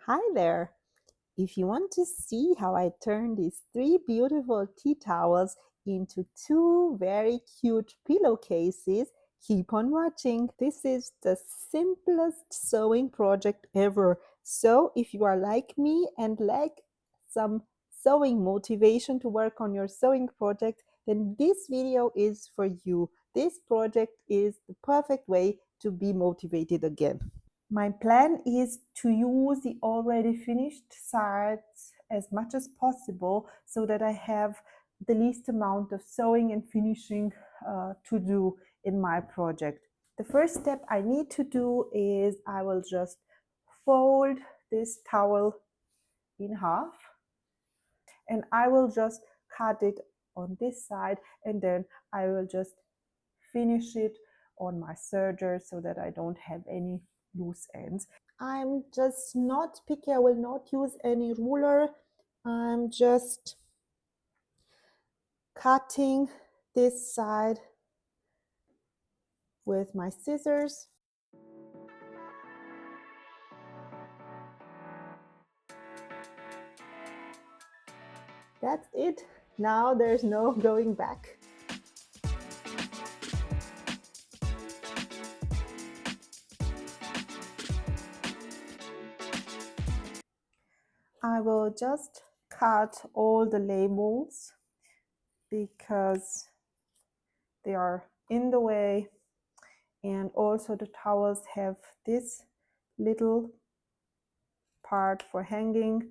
Hi there! If you want to see how I turn these three beautiful tea towels into two very cute pillowcases, keep on watching. This is the simplest sewing project ever. So if you are like me and like some sewing motivation to work on your sewing project, then this video is for you. This project is the perfect way to be motivated again. My plan is to use the already finished sides as much as possible so that I have the least amount of sewing and finishing to do in my project. The first step I need to do is I will just fold this towel in half and I will just cut it on this side, and then I will just finish it on my serger so that I don't have any loose ends. I'm just not picky. I will not use any ruler. I'm just cutting this side with my scissors. That's it. Now there's no going back. I will just cut all the labels because they are in the way, and also the towels have this little part for hanging,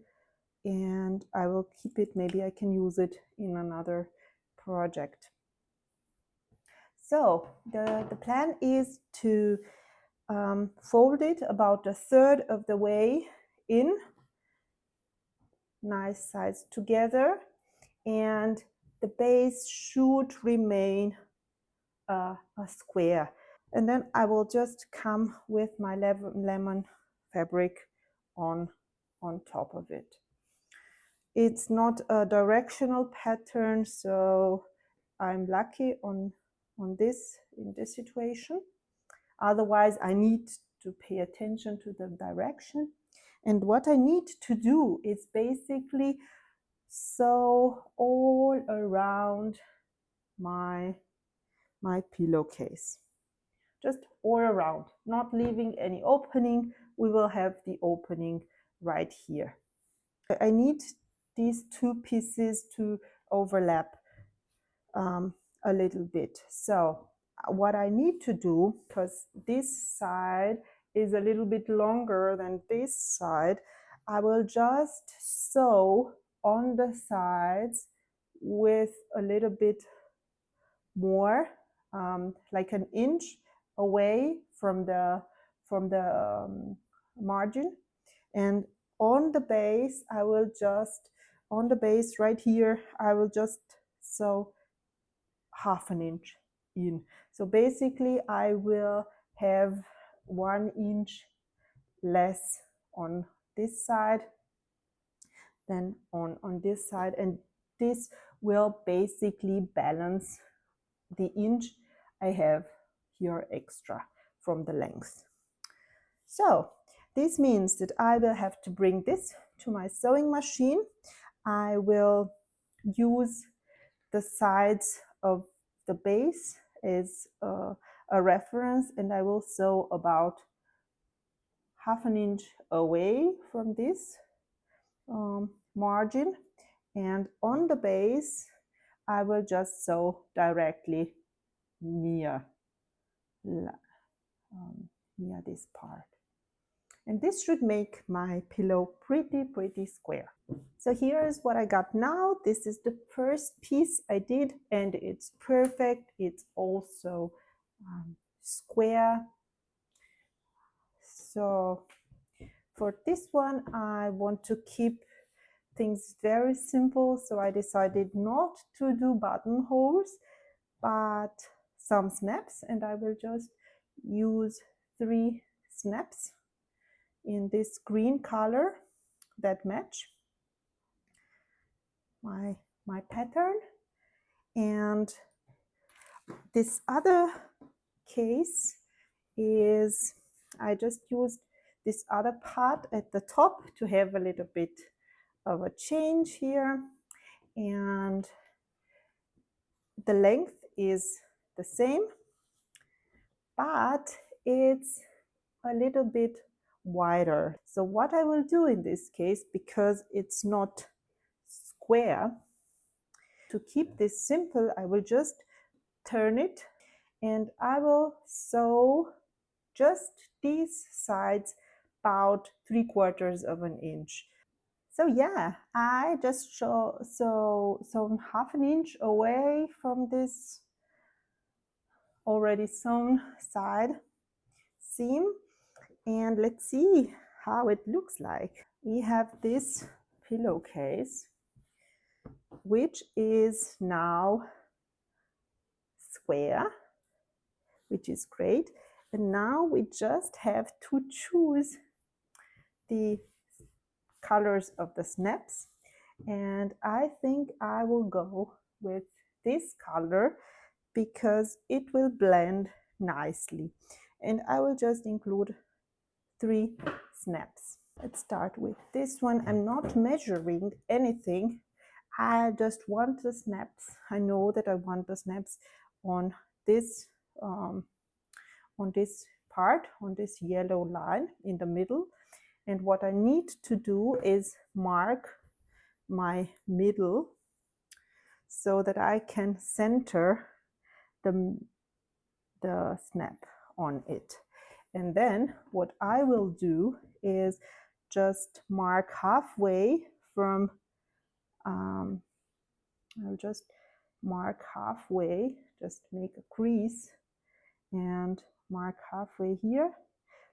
and I will keep it. Maybe I can use it in another project. So the plan is to fold it about a third of the way in, nice sides together, and the base should remain a square. And then I will just come with my lemon fabric on top of it. It's not a directional pattern, so I'm lucky in this situation. Otherwise, I need to pay attention to the direction. And what I need to do is basically sew all around my pillowcase. Just all around, not leaving any opening. We will have the opening right here. I need these two pieces to overlap a little bit. So what I need to do, because this side is a little bit longer than this side, I will just sew on the sides with a little bit more, like an inch away from the margin. And on the base, I will just, on the base right here, I will just sew half an inch in. So basically I will have 1 inch less on this side than on this side, and this will basically balance the inch I have here extra from the length. So this means that I will have to bring this to my sewing machine. I will use the sides of the base as a reference, and I will sew about half an inch away from this margin, and on the base I will just sew directly near this part. And this should make my pillow pretty square. So here is what I got now. This is the first piece I did, and it's perfect. It's also square. So for this one, I want to keep things very simple. So I decided not to do buttonholes, but some snaps, and I will just use 3 snaps in this green color that match my pattern. And this other case is, I just used this other part at the top to have a little bit of a change here. And the length is the same, but it's a little bit wider. So what I will do in this case, because it's not square, to keep this simple, I will just turn it and I will sew just these sides about 3/4 of an inch. So yeah, I just sewn 1/2 inch away from this already sewn side seam, and let's see how it looks like. We have this pillowcase, which is now square, which is great. And now we just have to choose the colors of the snaps. And I think I will go with this color because it will blend nicely. And I will just include 3 snaps. Let's start with this one. I'm not measuring anything. I just want the snaps. I know that I want the snaps on this part, on this yellow line in the middle. And what I need to do is mark my middle so that I can center the snap on it. And then what I will do is just mark halfway from, I'll just mark halfway, just make a crease and mark halfway here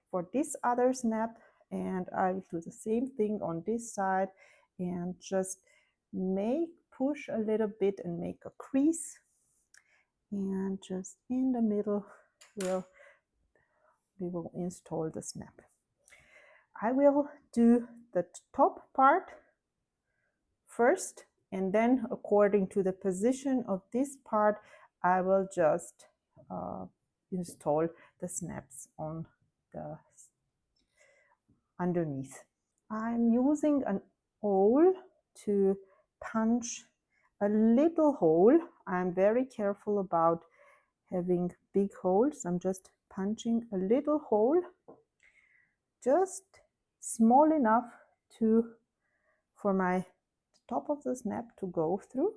for this other snap, and I will do the same thing on this side and just push a little bit and make a crease, and just in the middle we will install the snap. I will do the top part first, and then according to the position of this part I will just install the snaps on the underneath. I'm using an awl to punch a little hole. I'm very careful about having big holes. I'm just punching a little hole, just small enough for my top of the snap to go through.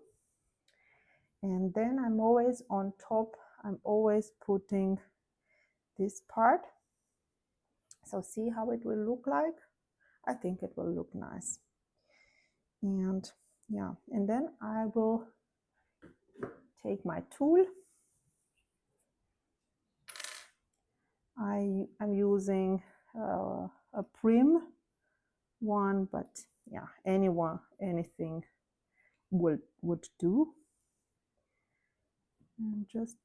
And then I'm always on top, I'm always putting this part. So see how it will look like? I think it will look nice. And yeah, and then I will take my tool. I'm using a prim one, but yeah, anything would do. And just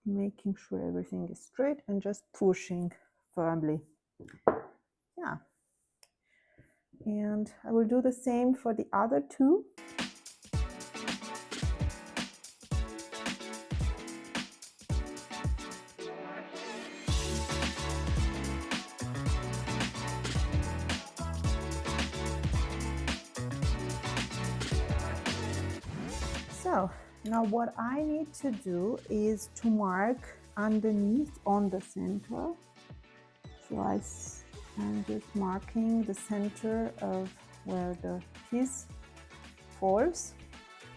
making sure everything is straight and just pushing firmly. Yeah. And I will do the same for the other two. So now what I need to do is to mark underneath on the center. So I'm just marking the center of where the piece falls,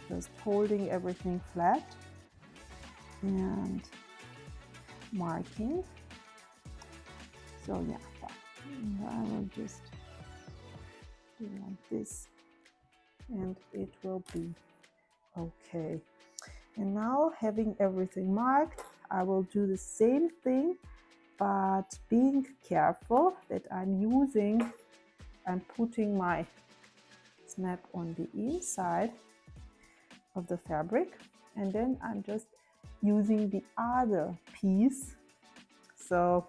just holding everything flat and marking. So yeah, I will just do like this and it will be okay. And now, having everything marked, I will do the same thing, but being careful that I'm putting my snap on the inside of the fabric, and then I'm just using the other piece, so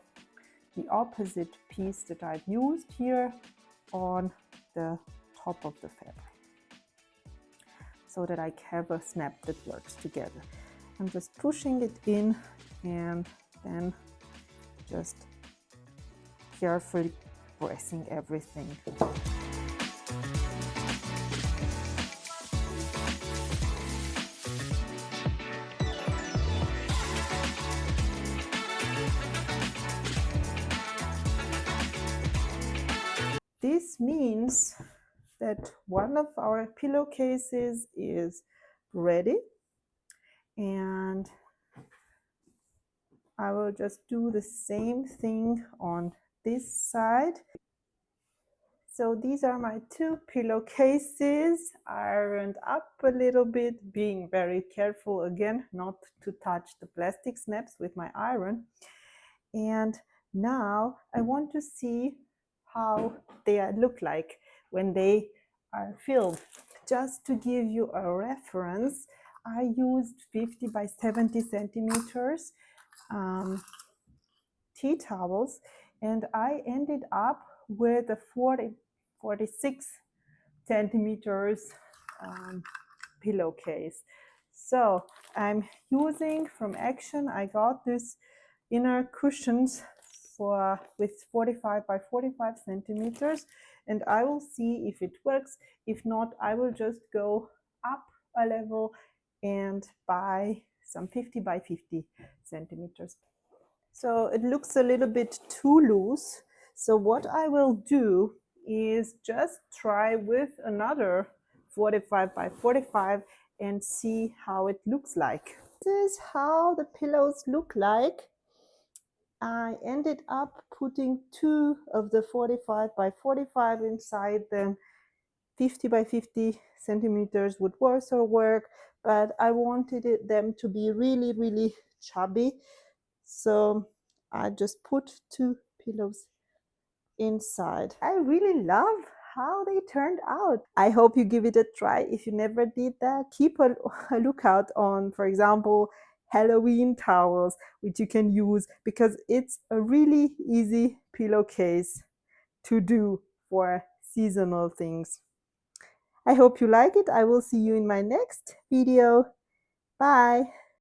the opposite piece that I've used here, on the top of the fabric, so that I have a snap that works together. I'm just pushing it in and then just carefully pressing everything. This means that one of our pillowcases is ready, and I will just do the same thing on this side. So these are my two pillowcases, ironed up a little bit, being very careful again not to touch the plastic snaps with my iron. And now I want to see how they look like when they are filled. Just to give you a reference, I used 50 by 70 centimeters tea towels, and I ended up with a 46 centimeters pillowcase. So I'm using from Action, I got this inner cushions with 45 by 45 centimeters, and I will see if it works. If not, I will just go up a level and buy some 50 by 50 centimeters. So it looks a little bit too loose. So what I will do is just try with another 45 by 45 and see how it looks like. This is how the pillows look like. I ended up putting two of the 45 by 45 inside them. 50 by 50 centimeters would also work, but I wanted them to be really, really chubby. So I just put two pillows inside. I really love how they turned out. I hope you give it a try. If you never did that, keep a lookout on, for example, Halloween towels, which you can use, because it's a really easy pillowcase to do for seasonal things. I hope you like it. I will see you in my next video. Bye.